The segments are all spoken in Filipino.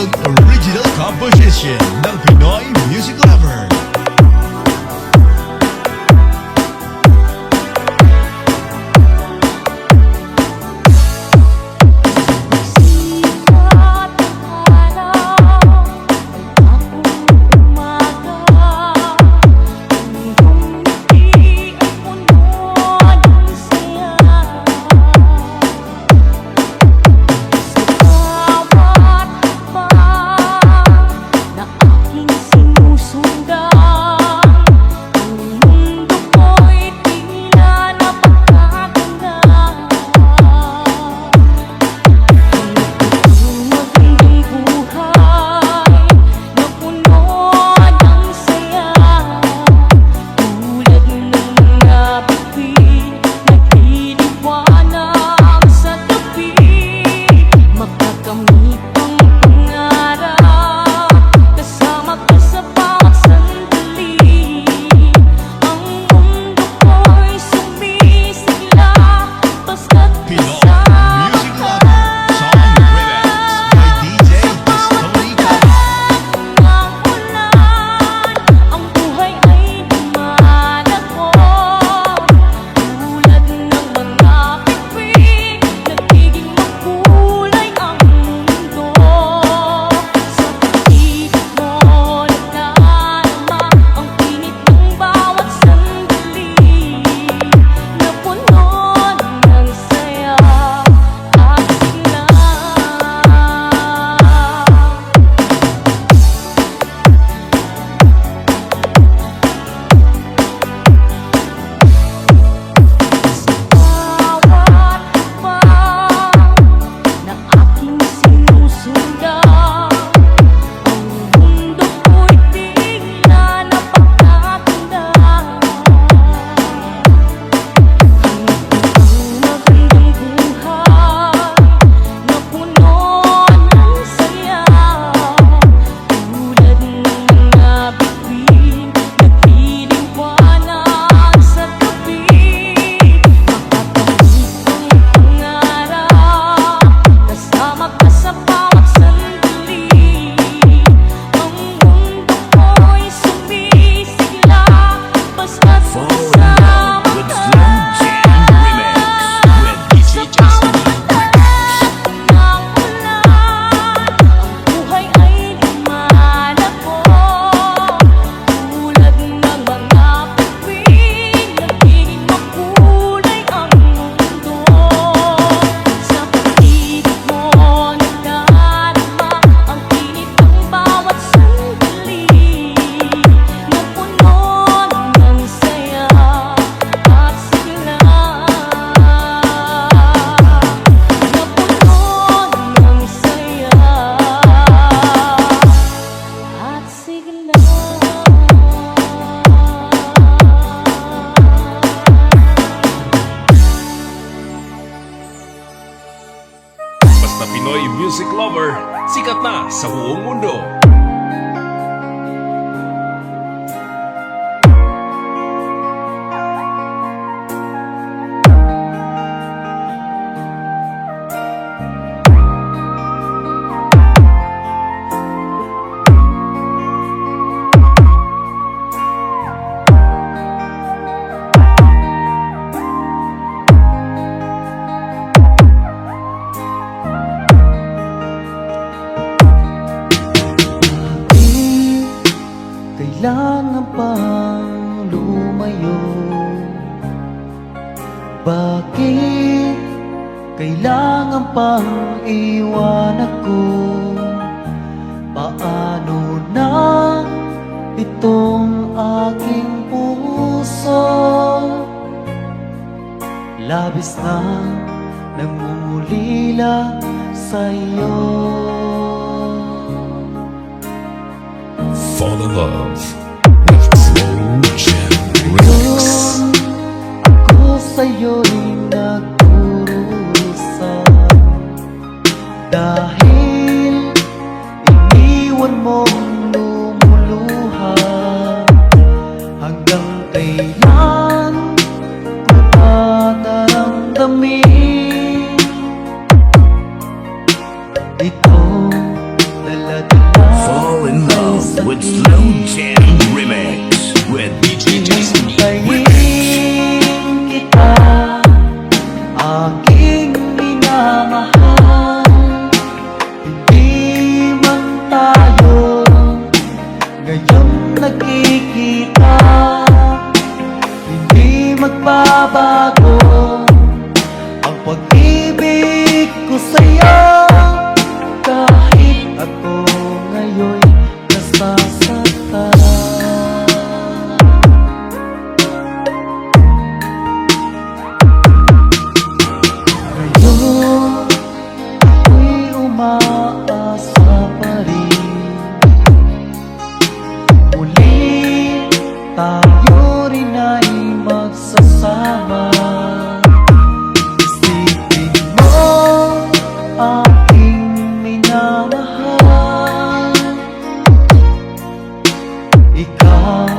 World Original Composition ng Pinoy Music Lover. Pinoy Music Lover, sikat na sa buong mundo. Kailangan pang lumayo? Bakit kailangan pang iwan ako? Paano na itong aking puso? Labis na nangungulila sa'yo. Fall in love with Flow Jam Remix. Ako sa'yo'y nagkurusa dahil iniwan mong lumuluha. Hanggang kailan ko pa naramdamin itong dala with Slow Jam Remix with DJ Justin. Hintayin kita, aking minamahal. Hindi man tayo ngayon nagkikita, hindi magbabago ang pag-ibig ko sa'yo. Kahit ako ngayon'y nasasaktan. Ngayon, ako'y umaasa pa rin. Muli, tayo rin ay magsasama. Isipin mo, aking minamahal. Ikaw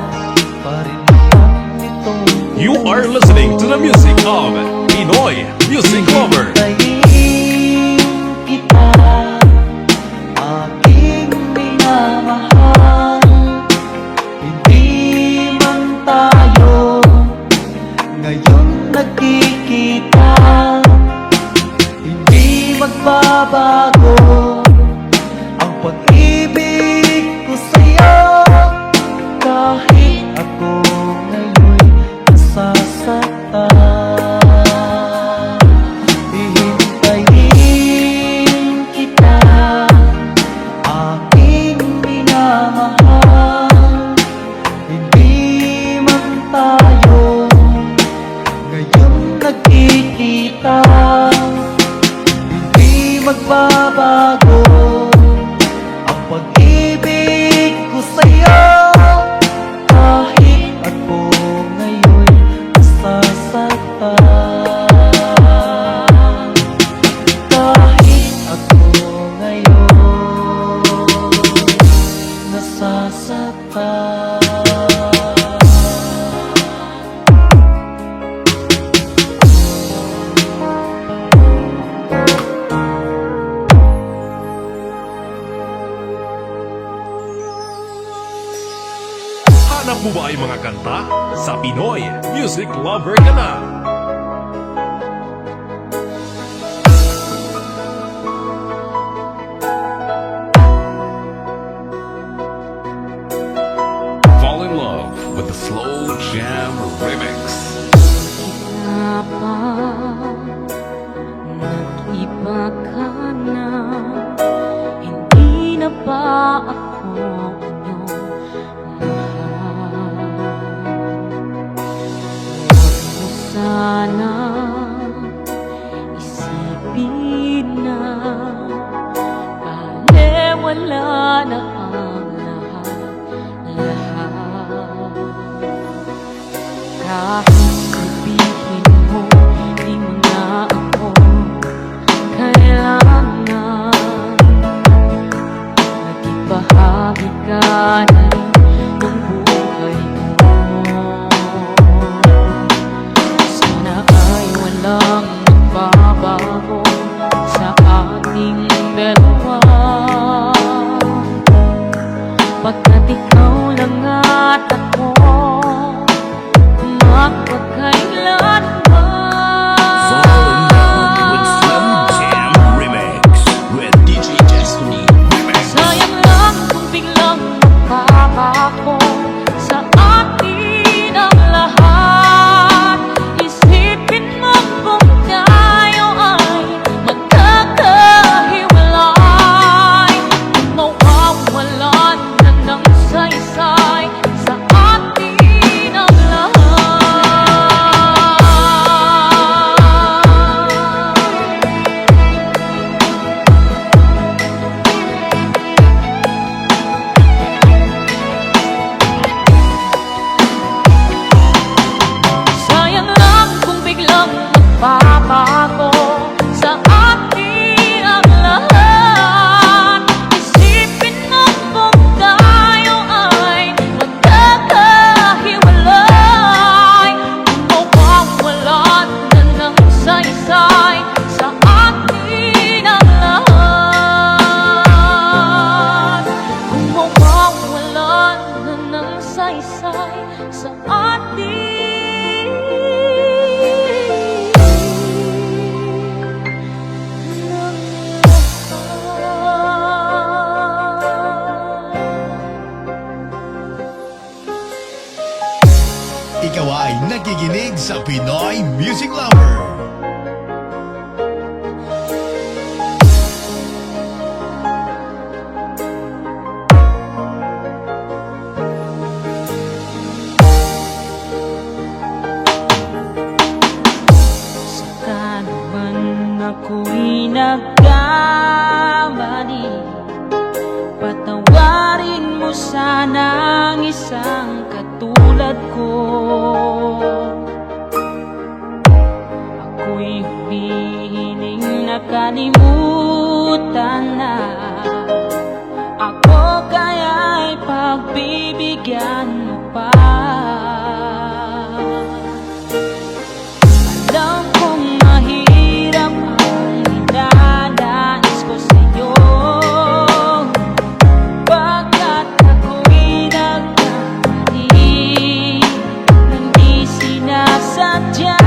pa rin ang itong You are listening to the music of Pinoy Music Lover. Hintayin kita, aking minamahal. Hindi man tayo ngayon nagkikita, hindi magbabago ang pag-ibig ko sa'yo. Kahit ako ngayon'y nasasaktan. Hihintayin kita, aking minamahal. Hindi man tayo ngayon nagkikita, hindi magbabago ang pag-ibig ko sa'yo. Kahit ako ngayon'y nasasaktan. Kahit ako ngayon nasasaktan. Hanap mo ba ay mga kanta? Sa Pinoy Music Lover ka na! Fall in love with the Slow Jam Remix. Apa nag-iba ka na, hindi na ba ako inyong mahal? Huwag mo sana isipin na wala na ang lahat. Kahit sabihin mo, di mo na ako kailangan. Nagbahagi ka na rin ng buhay mo. Sana ay walang magbabago sa ating dalawa. nakikinig sa Pinoy Music Lover. Saka naman ako'y nagkamali. Patawarin mo sana ang isang katulad ko. Ako'y humihiling na kalimutan na. Ako kaya'y pagbibigyan mo pa. Alam kong mahirap ang ninanais ko sa'yo, pagkat ako'y nagkamali, hindi sinasadya.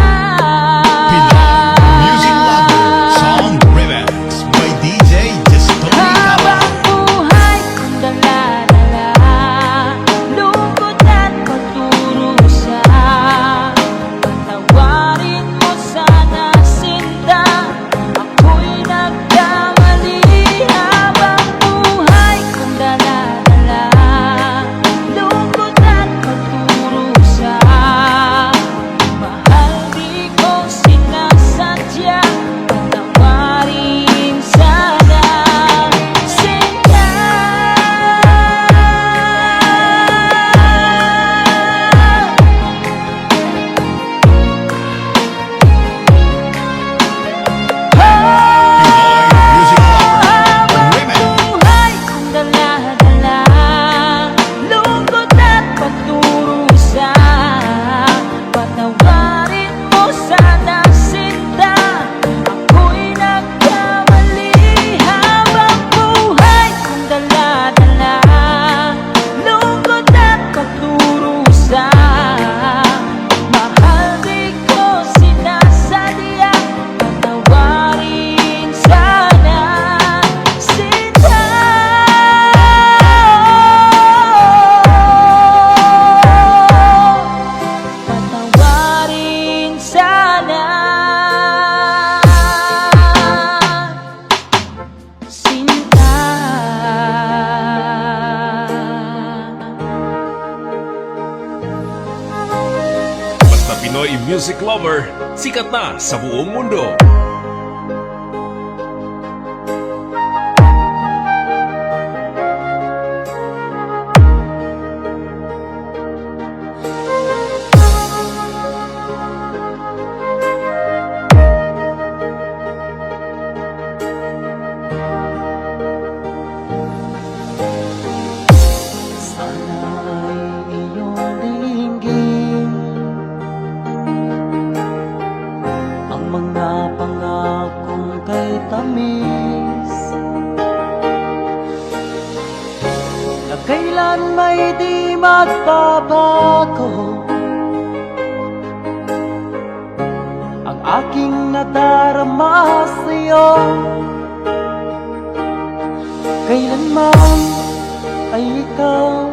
Pinoy Music Lover Song Remix by DJ Jestoy Cava. Habang buhay kong dala-dala, lungkot at pagdurusa, patawarin mo sana sinta, ako'y nagkamali. Habang buhay kong dala-dala, lungkot at pagdurusa, mahal di ko sinasadya, patawarin sana sinta. Pinoy Music Lover Remix. Buhay kong dala-dala, lungkot at pagdurusa, patawarin mo sana sinta, ako'y nagkamali. Habang buhay kong dala-dala, lungkot at pagdurusa, mahal di ko sinasadya, patawarin sana sinta. Patawarin sana sinta. Basta Pinoy Music Lover, sikat na sa buong mundo. Sana'y iyong dinggin ang mga pangakong kay tamis, na kailan may di magbabago. Ang aking nadarama sa'yo, kailanman ay ikaw,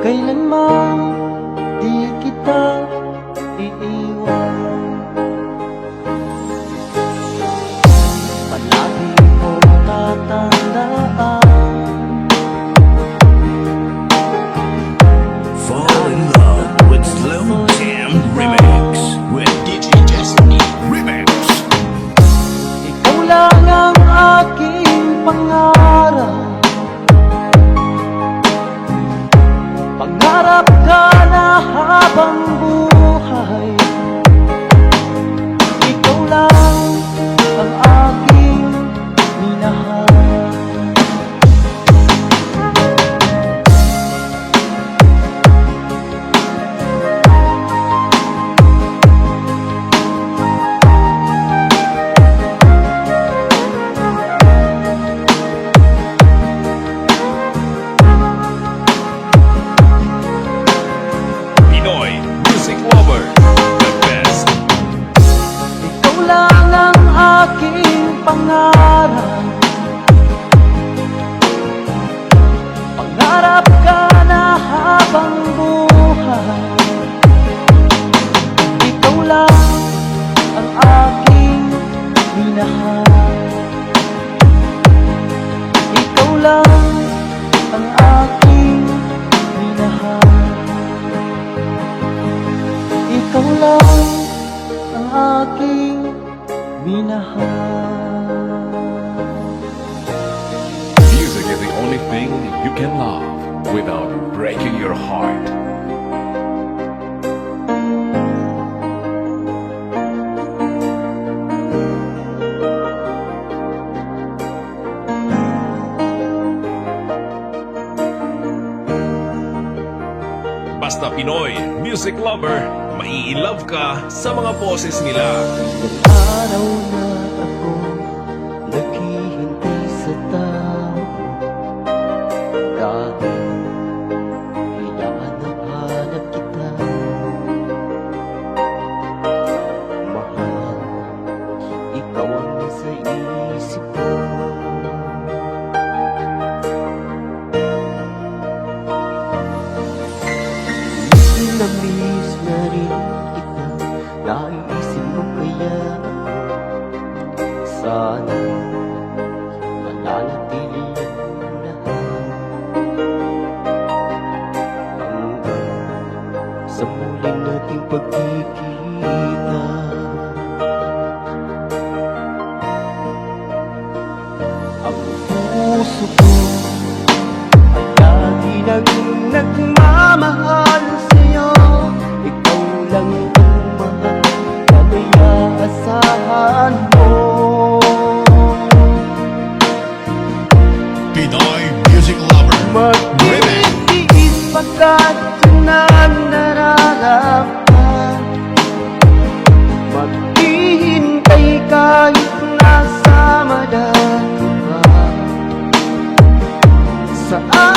kailanman di kita iiwan. Palagi kong tatandaan, Fall in love with Slow Jam Remix with DJ Jestoy Remix. ikaw lang ang aking pangarap. minahal. Ikaw lang ang aking minahal. Ikaw lang ang aking minahal. Music is the only thing you can love without breaking your heart. Basta Pinoy Music Lover, mai-love ka sa mga boses nila. Araw na ako naghihintay sa tao. Dati hinahanap-hanap kita. Mahal, ikaw ang nasa isip ko. Miss na rin kita. Naiisip mo kaya ako. Sana mananatili ang lahat hanggang sa muling nating pagkikita. Ang puso ko ay lagi nang nagmamahal sa'yo. Ikaw lang ang mahal na may aasahan mo. Pinoy Music Lover Remix. Magtitiis pagkat yun ang nararamdaman. Maghihintay kahit nasa malayo ka. Saan